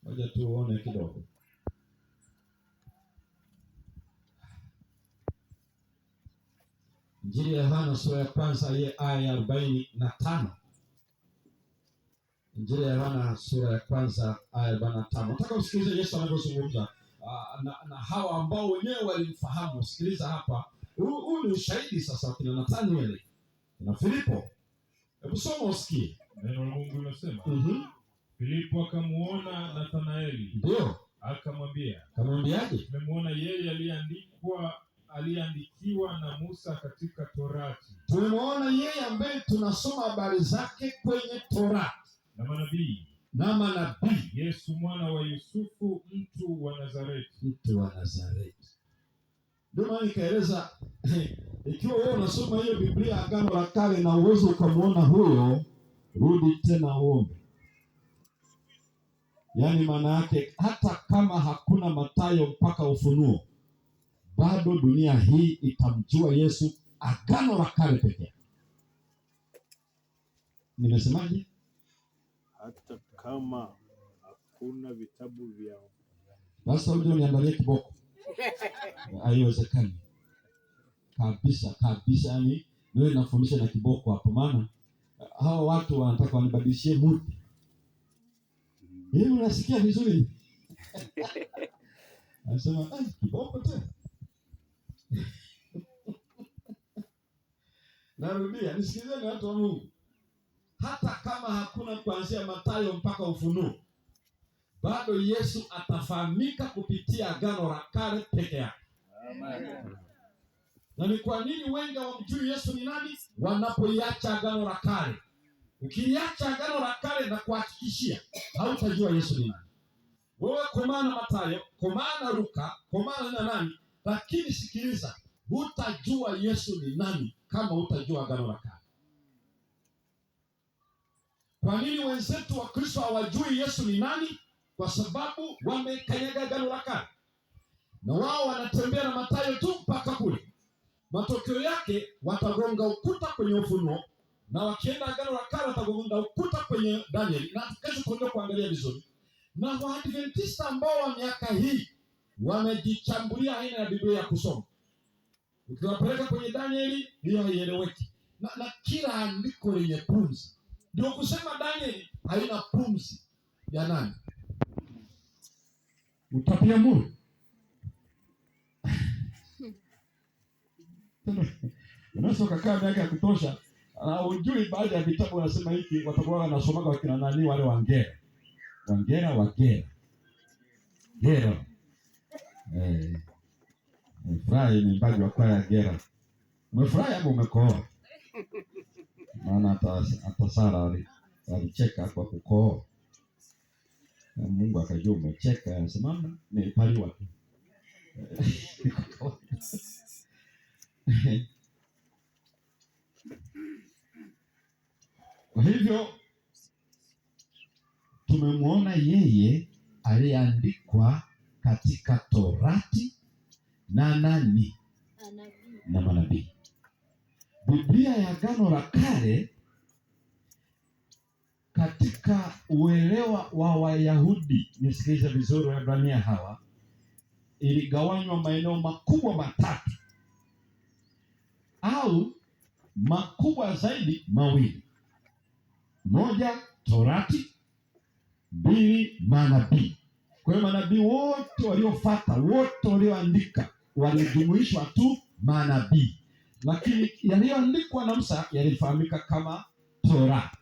Ngoja tuone kidogo. Injili ya Yohana sura ya kwanza aya ya 45. Injili ya Yohana sura ya kwanza aya ya 45. Nataka usikilize Yesu anavyozungumza na hawa ambao wenyewe walimfahamu. Sikiliza hapa. Huu ni ushahidi sasa kina Nathanieli na Filipo. Hebu soma usikie. Neno la Mungu linasema, Filipo akamuona Nathanaeli. Ndio. Akamwambia. Kamwambiaje? Tumemwona yeye aliyeandikiwa na Musa katika Torati. Tumemwona yeye ambaye tunasoma habari zake kwenye Torati. Na manabii. Yesu mwana wa Yusufu, mtu wa Nazareti. Ndio maana nikaeleza ikiwa wewe unasoma hiyo Biblia Agano la Kale na uwezo ukamwona huyo, rudi tena uombe. Yaani maana yake hata kama hakuna Mathayo mpaka Ufunuo, bado dunia hii itamjua Yesu Agano la Kale pekee. Nimesemaje? Hata kama hakuna vitabu vya. Basi uje uniandalie kiboko. Haiwezekani. Kabisa yani wewe nafundisha na kiboko hapo, maana hao watu wanataka wanibadilishie muti. Yeye unasikia vizuri? Anasema kiboko tena. Narudia, nisikilizeni watu wa Mungu. Hata kama hakuna kuanzia Mathayo mpaka Ufunuo, bado Yesu atafahamika kupitia Agano la Kale peke yake. Amen. Na ni kwa nini wengi hawamjui Yesu ni nani? Wanapoiacha Agano la Kale. Ukiliacha Agano la Kale na kuhakikishia, hautajua Yesu ni nani. Wewe komana Mathayo, komana Luka, komana na nani, lakini sikiliza, hutajua Yesu ni nani kama hutajua Agano la Kale. Kwa nini wenzetu wa Kristo hawajui Yesu ni nani? Kwa sababu wamekanyaga Agano la Kale. Na wao wanatembea na Mathayo tu mpaka kule. Matokeo yake watagonga ukuta kwenye Ufunuo, na wakienda Agano la Kale watagonga ukuta kwenye Danieli. Na kesho tuende kuangalia vizuri. Na Waadventista ambao wa miaka hii wamejichambulia aina ya Biblia ya kusoma. Ukiwapeleka kwenye Danieli, hiyo haieleweki. Na kila andiko lenye pumzi. Ndio kusema Danieli haina pumzi ya nani? Utapiamuru. Unaweza kukaa miaka ya kutosha, hujui baadhi ya vitabu wanasema hiki, watakuwa wanasomaga wakina nani wale Wagera. Umefurahi ni mbali wa kwaya Gera. Umefurahi hapo umekooa. Maana hata Sara alicheka kwa kukooa. Na Mungu akajua umecheka, anasema nimepaliwa tu. Kwa hivyo tumemwona yeye aliyeandikwa katika Torati na nani? Na manabii. Biblia ya Agano la Kale katika uelewa wa Wayahudi, nisikilize vizuri Waebrania hawa, iligawanywa maeneo makubwa matatu au makubwa zaidi mawili. Moja, Torati; mbili, manabii. Kwa hiyo manabii wote waliofuata, wote walioandika walijumuishwa tu manabii. Lakini yaliyoandikwa na Musa yalifahamika kama Torati.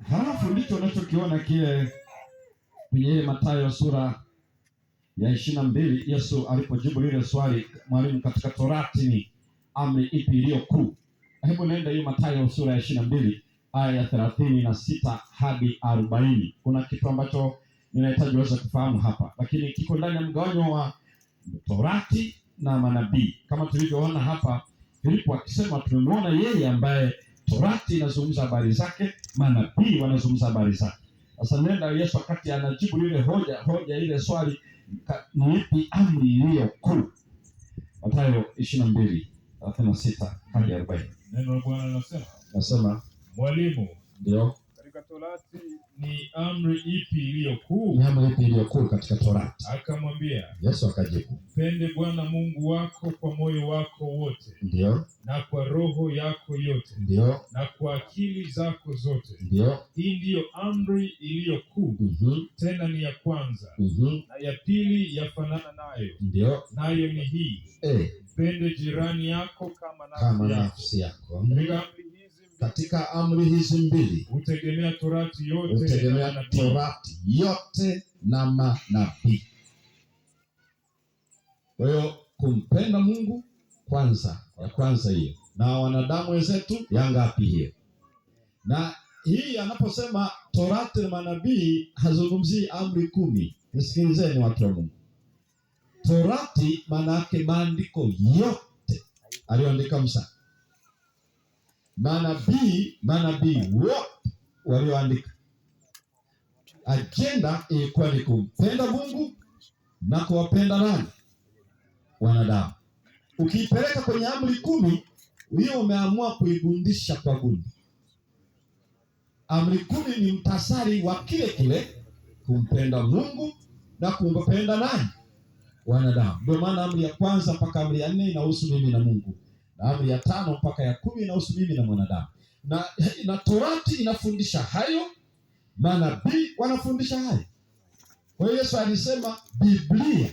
Halafu ndicho unachokiona kile kwenye ile Mathayo sura ya 22, Yesu alipojibu lile swali, mwalimu, katika Torati ni amri ipi iliyo kuu? Hebu nenda hiyo Mathayo sura ya 22 aya ya 36 hadi 40. Kuna kitu ambacho ninahitaji uweze kufahamu hapa, lakini kiko ndani ya mgawanyo wa Torati na manabii. Kama tulivyoona hapa Filipo akisema tumemwona yeye ambaye Torati inazungumza habari zake, manabii wanazungumza habari zake. Sasa nenda Yesu wakati anajibu lile hoja ile swali, ni ipi amri iliyo kuu? Mathayo 22:36 hadi 40. Neno la Bwana linasema, nasema mwalimu, ndio, Torati ni amri ipi iliyo kuu? Ni amri ipi iliyo kuu katika Torati? Akamwambia, Yesu akajibu, mpende Bwana Mungu wako kwa moyo wako wote, ndio, na kwa roho yako yote, ndio, na kwa akili zako zote. Ndio. Hii ndiyo amri iliyo kuu, tena ni ya kwanza. Na ya pili yafanana nayo, ndio, nayo ni hii, mpende jirani yako kama nafsi yako. Katika amri hizi mbili utegemea Torati yote na manabii. Kwa hiyo kumpenda Mungu kwanza, ya kwanza hiyo, na wanadamu wenzetu ya ngapi hiyo? Na hii anaposema Torati na manabii hazungumzii amri 10. Nisikilizeni watu wa Mungu. Torati maana yake maandiko yote aliyoandika Musa. Manabii wote walioandika. Agenda ilikuwa ni kumpenda Mungu na kuwapenda nani? Wanadamu. Ukiipeleka kwenye amri 10, hiyo umeamua kuigundisha kwa gundi. Amri 10 ni mtasari wa kile kumpenda Mungu na kumpenda nani? Wanadamu. Ndio maana amri ya kwanza mpaka amri ya 4 inahusu mimi na Mungu. Na amri ya 5 mpaka ya 10 inahusu mimi na mwanadamu. Na Torati inafundisha hayo, manabii wanafundisha hayo. Kwa hiyo Yesu alisema Biblia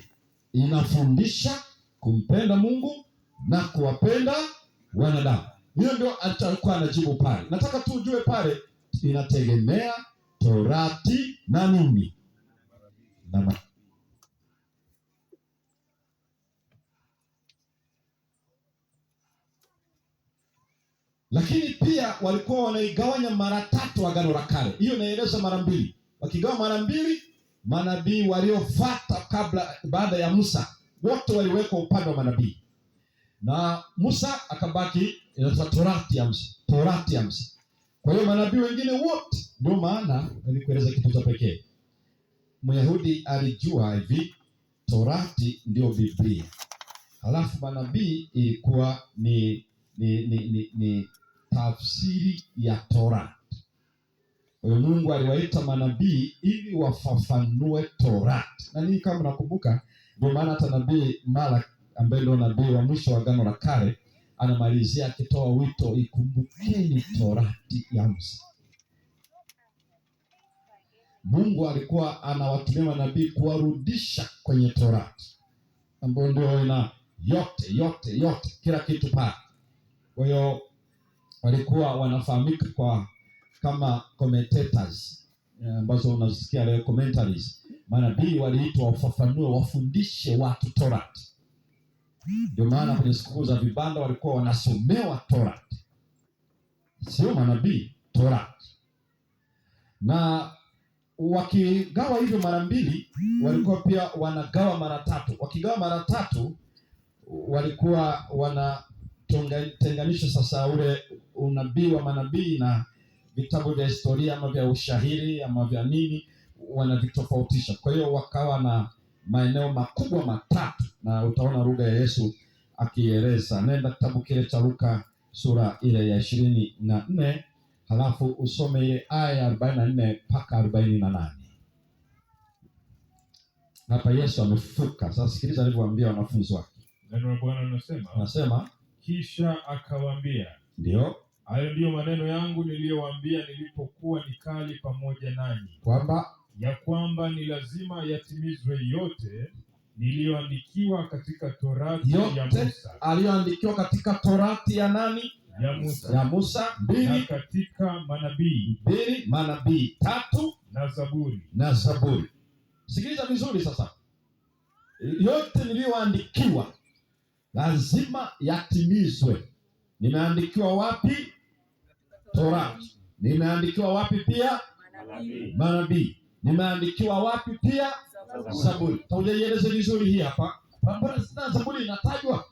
inafundisha kumpenda Mungu na kuwapenda wanadamu. Hiyo ndio alikuwa anajibu pale. Nataka tu ujue pale inategemea Torati na nini? Na lakini pia walikuwa wanaigawanya mara 3 Agano la Kale. Hiyo inaeleza mara 2. Wakigawa mara 2, manabii waliofuata baada ya Musa wote waliwekwa upande wa manabii. Na Musa akabaki inaitwa Torati ya Musa. Kwa hiyo manabii wengine wote, ndio maana nilikueleza kitu cha pekee. Myahudi alijua hivi Torati ndio Biblia. Halafu manabii ilikuwa ni tafsiri ya Torati. Kwa hiyo Mungu aliwaita manabii ili wafafanue Torati. Na nini, kama nakumbuka, ndio maana hata nabii Malaki ambaye ndio nabii wa mwisho wa Agano la Kale anamalizia akitoa wito, ikumbukeni Torati ya Musa. Mungu alikuwa anawatumia manabii kuwarudisha kwenye Torati ambayo ndio ina yote kila kitu pale. Kwa hiyo walikuwa wanafahamika kama commentators, ambazo unasikia leo commentaries. Manabii waliitwa wafafanue, wafundishe watu Torati. Ndio maana kwenye siku za vibanda walikuwa wanasomewa Torati. Sio manabii, Torati. Na wakigawa hivyo mara 2, walikuwa pia wanagawa mara 3. Wakigawa mara 3, walikuwa wanatenganisha sasa ule unabii wa manabii na vitabu vya historia ama vya ushahiri ama vya nini, wanavitofautisha. Kwa hiyo wakawa na maeneo makubwa 3, na utaona lugha ya Yesu akieleza. Nenda kitabu kile cha Luka sura ile ya 24, halafu usome ile aya ya 44 mpaka 48. Hapa Yesu amefufuka. Sasa sikiliza alivyowaambia wanafunzi wake. Neno la Bwana linasema, kisha akawaambia, ndio, hayo ndiyo maneno yangu niliyowaambia nilipokuwa nikali pamoja nanyi, kwamba ni lazima yatimizwe yote niliyoandikiwa katika Torati ya Musa. Aliyoandikiwa katika Torati ya nani? Ya Musa. 2, na katika manabii. 2 manabii. 3 na Zaburi. Sikiliza vizuri sasa. Yote niliyoandikiwa lazima yatimizwe. Nimeandikiwa wapi? Torati. Nimeandikiwa wapi pia? Manabii. Nimeandikiwa wapi pia? Zaburi. Taujeleze vizuri hii hapa. Mbona sina Zaburi inatajwa?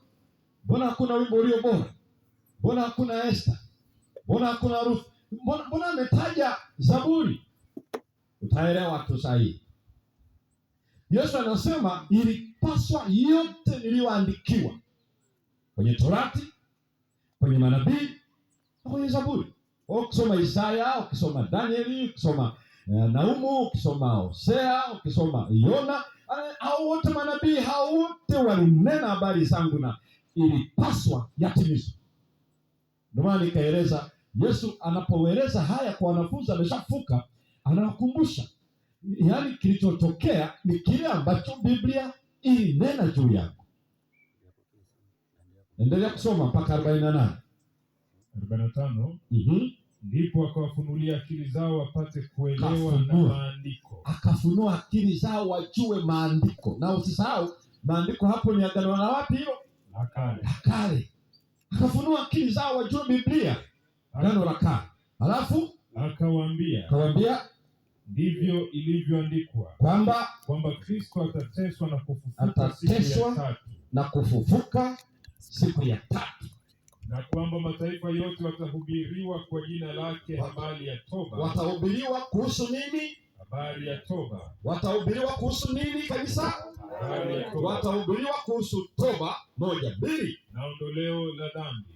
Mbona hakuna wimbo ulio bora? Mbona hakuna Esther? Mbona hakuna Ruth? Mbona ametaja Zaburi? Utaelewa tu sahihi. Yesu anasema ilipaswa yote niliyoandikiwa kwenye Torati, kwenye manabii na kwenye Zaburi. Ukisoma Isaya, ukisoma Danieli, ukisoma Naumu, ukisoma Hosea, ukisoma Yona, hao wote manabii, hao wote walinena habari zangu na ilipaswa yatimizwe. Ndio maana nikaeleza Yesu anapoeleza haya kwa wanafunzi ameshafuka, anawakumbusha yaani kilichotokea ni kile ambacho Biblia ilinena juu yako. Endelea kusoma mpaka 48. 45. Ndipo akawafunulia akili zao wapate kuelewa na maandiko. Akafunua akili zao wajue maandiko. Na usisahau maandiko hapo ni agano la wapi hilo? La Kale. Akafunua akili zao wajue Biblia, agano la kale. Alafu akawaambia ndivyo ilivyoandikwa kwamba Kristo atateswa na kufufuka siku ya tatu. Na kwamba mataifa yote watahubiriwa kwa jina lake habari ya toba. Watahubiriwa kuhusu nini? Habari ya toba. Watahubiriwa kuhusu nini kabisa? Habari ya toba. Watahubiriwa kuhusu toba, 1, 2, na ondoleo la dhambi.